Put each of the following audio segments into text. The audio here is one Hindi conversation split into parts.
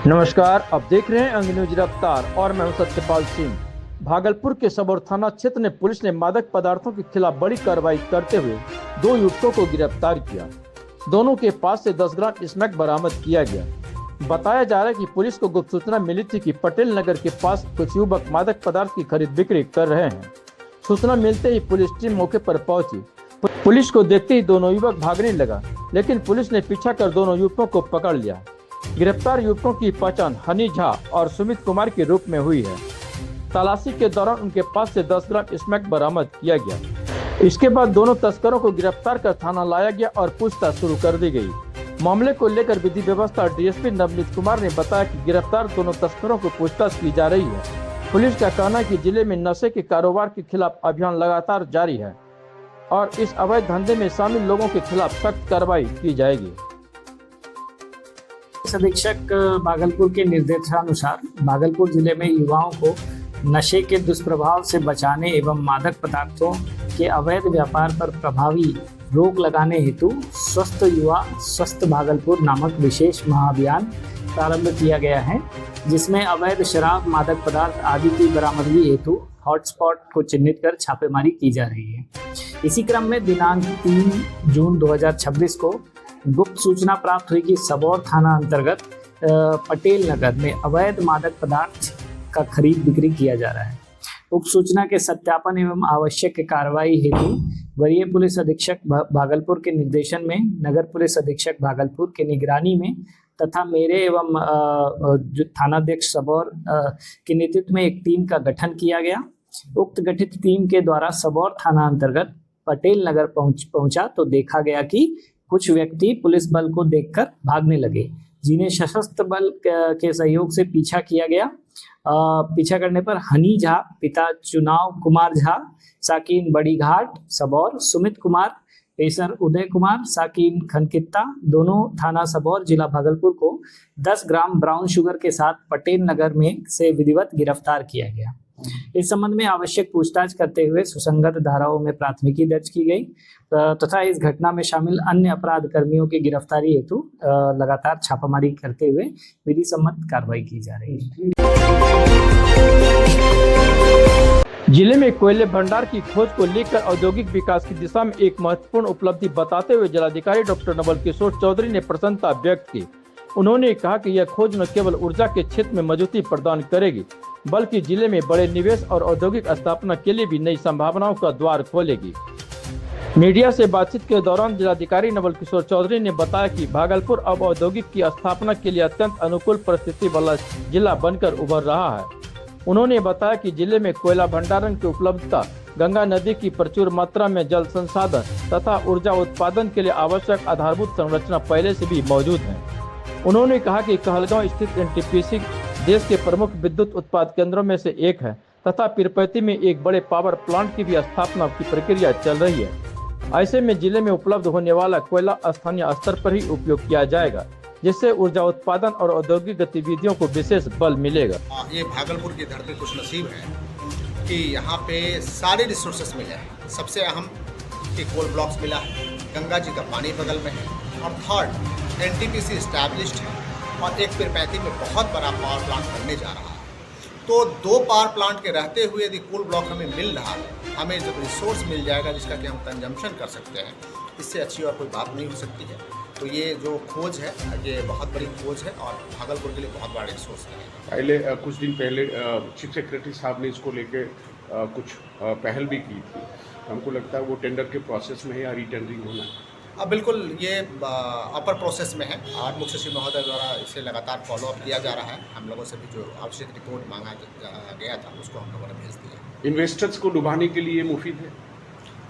नमस्कार, आप देख रहे हैं अंग न्यूज रफ्तार और मैं हूं सत्यपाल सिंह। भागलपुर के सबौर थाना क्षेत्र में पुलिस ने मादक पदार्थों के खिलाफ बड़ी कार्रवाई करते हुए 2 युवकों को गिरफ्तार किया। दोनों के पास से 10 ग्राम स्मैक बरामद किया गया। बताया जा रहा है कि पुलिस को गुप्त सूचना मिली थी कि पटेल नगर के पास कुछ युवक मादक पदार्थ की खरीद बिक्री कर रहे हैं। सूचना मिलते ही पुलिस टीम मौके पर पहुंची। पुलिस को देखते ही दोनों युवक भागने लगा, लेकिन पुलिस ने पीछा कर दोनों युवकों को पकड़ लिया। गिरफ्तार युवकों की पहचान हनी झा और सुमित कुमार के रूप में हुई है। तलाशी के दौरान उनके पास से 10 ग्राम स्मैक बरामद किया गया। इसके बाद दोनों तस्करों को गिरफ्तार कर थाना लाया गया और पूछताछ शुरू कर दी गई। मामले को लेकर विधि व्यवस्था डीएसपी नवनीत कुमार ने बताया कि गिरफ्तार दोनों तस्करों को पूछताछ की जा रही है। पुलिस का कहना है कि जिले में नशे के कारोबार के खिलाफ अभियान लगातार जारी है और इस अवैध धंधे में शामिल लोगों के खिलाफ सख्त कार्रवाई की जाएगी। अधीक्षक भागलपुर के निर्देशानुसार भागलपुर जिले में युवाओं को नशे के दुष्प्रभाव से बचाने एवं मादक पदार्थों के अवैध व्यापार पर प्रभावी रोक लगाने हेतु स्वस्थ युवा स्वस्थ भागलपुर नामक विशेष महाअभियान प्रारंभ किया गया है, जिसमें अवैध शराब, मादक पदार्थ आदि की बरामदगी हेतु हॉटस्पॉट को चिन्हित कर छापेमारी की जा रही है। इसी क्रम में दिनांक 3 जून 2026 को गुप्त सूचना प्राप्त हुई कि सबौर थाना अंतर्गत पटेल नगर में अवैध मादक पदार्थ का खरीद बिक्री किया जा रहा है। उक्त सूचना के सत्यापन एवं आवश्यक कार्रवाई हेतु वरीय पुलिस अधीक्षक भागलपुर के निर्देशन में नगर पुलिस अधीक्षक भागलपुर के निगरानी में तथा मेरे एवं थानाध्यक्ष सबौर के नेतृत्व में एक टीम का गठन किया गया। उक्त गठित टीम के द्वारा सबौर थाना अंतर्गत पटेल नगर पहुंचा तो देखा गया कि कुछ व्यक्ति पुलिस बल को देखकर भागने लगे, जिन्हें सशस्त्र बल के सहयोग से पीछा किया गया। पीछा करने पर हनी झा पिता चुनाव कुमार झा साकिन बड़ी घाट सबौर, सुमित कुमार पेशर उदय कुमार साकिन खनकित्ता दोनों थाना सबौर जिला भागलपुर को 10 ग्राम ब्राउन शुगर के साथ पटेल नगर में से विधिवत गिरफ्तार किया गया। इस संबंध में आवश्यक पूछताछ करते हुए सुसंगत धाराओं में प्राथमिकी दर्ज की गई तथा इस घटना में शामिल अन्य अपराध कर्मियों की गिरफ्तारी हेतु लगातार छापामारी करते हुए विधि सम्मत कार्रवाई की जा रही है। जिले में कोयले भंडार की खोज को लेकर औद्योगिक विकास की दिशा में एक महत्वपूर्ण उपलब्धि बताते हुए जिलाधिकारी डॉक्टर नवल किशोर चौधरी ने प्रसन्नता व्यक्त की। उन्होंने कहा कि यह खोज न केवल ऊर्जा के क्षेत्र में मजबूती प्रदान करेगी, बल्कि जिले में बड़े निवेश और औद्योगिक स्थापना के लिए भी नई संभावनाओं का द्वार खोलेगी। मीडिया से बातचीत के दौरान जिलाधिकारी नवल किशोर चौधरी ने बताया कि भागलपुर अब औद्योगिक की स्थापना के लिए अत्यंत अनुकूल परिस्थिति वाला जिला बनकर उभर रहा है। उन्होंने बताया कि जिले में कोयला भंडारण की उपलब्धता, गंगा नदी की प्रचुर मात्रा में जल संसाधन तथा ऊर्जा उत्पादन के लिए आवश्यक आधारभूत संरचना पहले से भी मौजूद है। उन्होंने कहा कि कहलगांव स्थित एनटीपीसी देश के प्रमुख विद्युत उत्पाद केंद्रों में से एक है तथा पीरपैती में एक बड़े पावर प्लांट की भी स्थापना की प्रक्रिया चल रही है। ऐसे में जिले में उपलब्ध होने वाला कोयला स्थानीय स्तर पर ही उपयोग किया जाएगा, जिससे ऊर्जा उत्पादन और औद्योगिक गतिविधियों को विशेष बल मिलेगा। ये भागलपुर की धरती खुश नसीब है कि यहाँ पे सारे रिसोर्सेस मिले हैं। सबसे अहम कि कोल ब्लॉक्स मिला है, गंगा जी का पानी बगल में है और थर्ड एनटीपीसी इस्टेब्लिश्ड है और एक पीरपैती में बहुत बड़ा पावर प्लांट बनने जा रहा है। तो 2 पावर प्लांट के रहते हुए यदि कोल ब्लॉक हमें मिल रहा है, हमें जब रिसोर्स मिल जाएगा जिसका कि हम कंजम्पशन कर सकते हैं, इससे अच्छी और कोई बात नहीं हो सकती है। तो ये जो खोज है ये बहुत बड़ी खोज है और भागलपुर के लिए बहुत बड़ा रिसोर्स है। कुछ दिन पहले चीफ सेक्रेटरी साहब ने इसको लेके कुछ पहल भी की थी। हमको लगता है वो टेंडर के प्रोसेस में है या रीटेंडरिंग होना है? अब बिल्कुल ये अपर प्रोसेस में है और मुख्य सचिव महोदय द्वारा इसे लगातार फॉलोअप किया जा रहा है। हम लोगों से भी जो आवश्यक रिपोर्ट मांगा गया था उसको हम लोगों ने भेज दिया। इन्वेस्टर्स को डुबाने के लिए मुफीद है?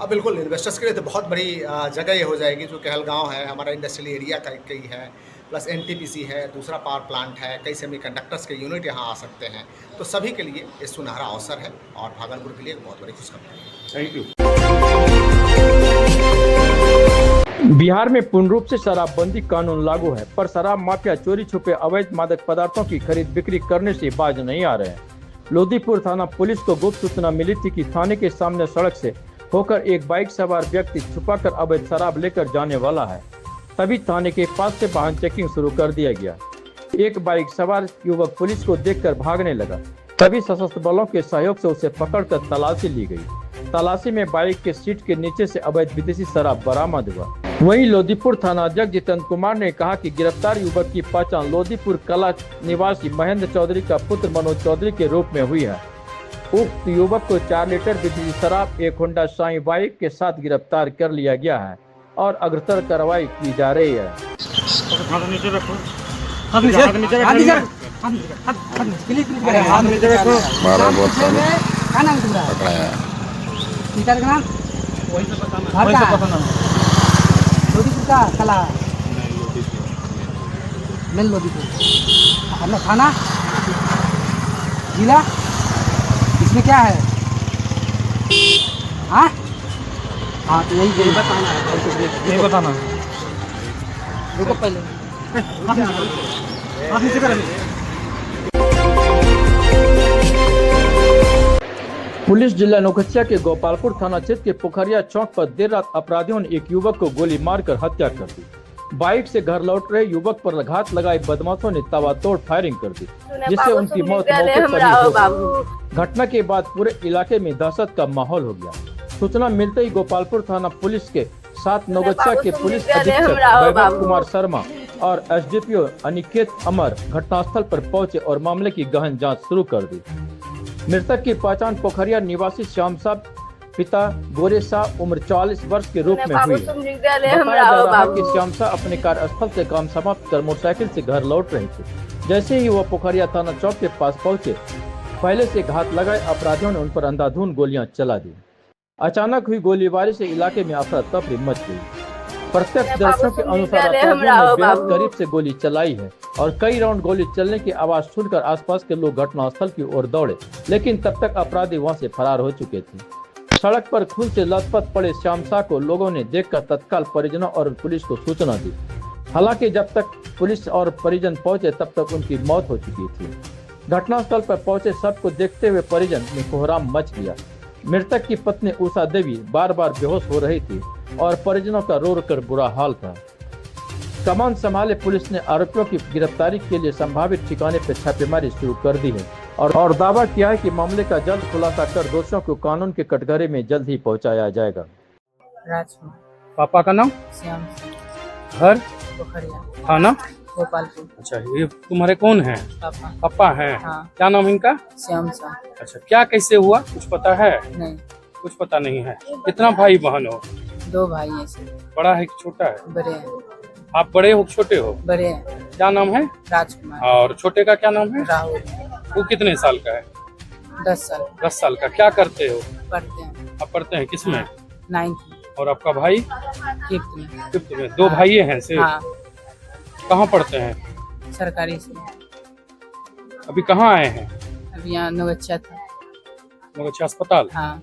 अब बिल्कुल इन्वेस्टर्स के लिए तो बहुत बड़ी जगह ये हो जाएगी। जो कहलगांव है हमारा इंडस्ट्रियल एरिया कई है, प्लस एनटीपीसी है, दूसरा पावर प्लांट है, कई सेमीकंडक्टर्स के यूनिट यहाँ आ सकते हैं। तो सभी के लिए ये सुनहरा अवसर है और भागलपुर के लिए बहुत बड़ी खुशखबरी है। Thank you. बिहार में पूर्ण रूप से शराबबंदी कानून लागू है, पर शराब माफिया चोरी छुपे अवैध मादक पदार्थों की खरीद बिक्री करने से बाज नहीं आ रहे हैं। लोदीपुर थाना पुलिस को गुप्त सूचना मिली थी कि थाने के सामने सड़क से होकर एक बाइक सवार व्यक्ति छुपाकर अवैध शराब लेकर जाने वाला है। तभी थाने के पास से वाहन चेकिंग शुरू कर दिया गया। एक बाइक सवार युवक पुलिस को देखकर भागने लगा। तभी सशस्त्र बलों के सहयोग से उसे पकड़कर तलाशी ली गई। तलाशी में बाइक के सीट के नीचे से अवैध विदेशी शराब बरामद हुआ। वहीं लोदीपुर थाना अध्यक्ष जितेंद्र कुमार ने कहा कि गिरफ्तार युवक की पहचान लोदीपुर कला निवासी महेंद्र चौधरी का पुत्र मनोज चौधरी के रूप में हुई है। उक्त युवक को 4 लीटर विदेशी शराब, एक होंडा शाइन बाइक के साथ गिरफ्तार कर लिया गया है और अग्रतर कार्रवाई की जा रही है। कला मेन लोदीपुर अपना थाना जिला इसमें क्या है? हाँ हाँ तो यही बताना है, यही बताना है। रुको पहले आप नीचे करेंगे। पुलिस जिला नौगछिया के गोपालपुर थाना क्षेत्र के पोखरिया चौक पर देर रात अपराधियों ने एक युवक को गोली मारकर हत्या कर दी। बाइक से घर लौट रहे युवक पर घात लगाए बदमाशों ने ताबड़तोड़ फायरिंग कर दी, जिससे उनकी मौत मौके पर ही हो गई। घटना के बाद पूरे इलाके में दहशत का माहौल हो गया। सूचना मिलते ही गोपालपुर थाना पुलिस के साथ नौगछिया के पुलिस अधीक्षक वैभव कुमार शर्मा और एसडीपीओ अनिकेत अमर घटनास्थल पर पहुंचे और मामले की गहन जांच शुरू कर दी। मृतक की पहचान पोखरिया निवासी श्याम साहब पिता गोरे शाह उम्र 44 वर्ष के रूप में हुई है। बताया जा रहा है कि श्याम शाह अपने कार्यस्थल से काम समाप्त कर मोटरसाइकिल से घर लौट रहे थे। जैसे ही वह पोखरिया थाना चौक के पास पहुंचे, पहले से घात लगाए अपराधियों ने उन पर अंधाधुंध गोलियां चला दी। अचानक हुई गोलीबारी से इलाके में अफरा तफरी मच गई। प्रत्यक्षदर्शियों के अनुसार अपराधियों ने बेहद करीब से गोली चलाई है और कई राउंड गोली चलने की आवाज सुनकर आसपास के लोग घटनास्थल की ओर दौड़े, लेकिन तब तक अपराधी वहां से फरार हो चुके थे। सड़क पर खून से लथपथ पड़े श्याम शाह को लोगों ने देखकर तत्काल परिजनों और पुलिस को सूचना दी। हालांकि जब तक पुलिस और परिजन पहुंचे तब तक उनकी मौत हो चुकी थी। घटनास्थल पर पहुंचे सबको देखते हुए परिजन में कोहराम मच गया। मृतक की पत्नी उषा देवी बार बार बेहोश हो रही थी और परिजनों का रो कर बुरा हाल था। कमान संभाले पुलिस ने आरोपियों की गिरफ्तारी के लिए संभावित ठिकाने पर छापेमारी शुरू कर दी है और दावा किया है कि मामले का जल्द खुलासा कर दोषियों को कानून के कटघरे में जल्द ही पहुंचाया जाएगा। पापा का नाम? श्याम घर? पोखरिया थाना? गोपालपुर। अच्छा, ये तुम्हारे कौन हैं? पापा। पापा हैं? हाँ। क्या नाम इनका? श्याम शाह। अच्छा, क्या कैसे हुआ कुछ पता है? नहीं, कुछ पता नहीं है। कितना भाई बहन हो? 2 भाई हैं सर। बड़ा है कि छोटा है? बड़े हैं। आप बड़े हो कि छोटे हो? बड़े हैं। क्या नाम है? राजकुमार। और छोटे का क्या नाम है? राहुल। वो कितने साल का है? 10 साल। 10 साल का। क्या करते हो? पढ़ते हैं। आप पढ़ते हैं किसमें? 9th। और आपका भाई? 5th में। 5th में। 2 भाई हैं सिर्फ? हाँ। कहाँ पढ़ते हैं? सरकारी से। अभी कहाँ आए हैं? अभी यहाँ नौगछिया था। नौगछिया अस्पताल? हाँ।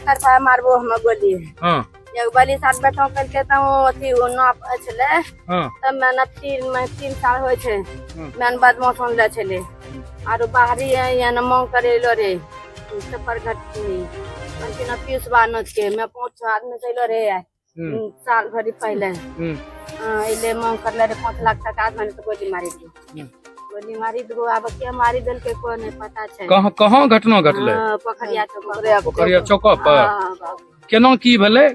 था मारबो हम गोली हाँ। एक बाली साथ बैठो करके त अथी नाप छले हाँ। तब मैं 3 साल होय छे मैं बदमाश होले छले आरो बाहरी या न मांग करेलो रे पर घटनी अंतिना पीस बानत के मैं 5 आदमी चलो रे साल भरी पहले इले मांग करले रे 5 लाख टका मैंने तो गोली मारी दी। गोली मारी दो अब के मारी दल के को नहीं पता छे। कहाँ घटना घटले? पोखरिया चौक पोखरिया चौक पर? केना की भेले?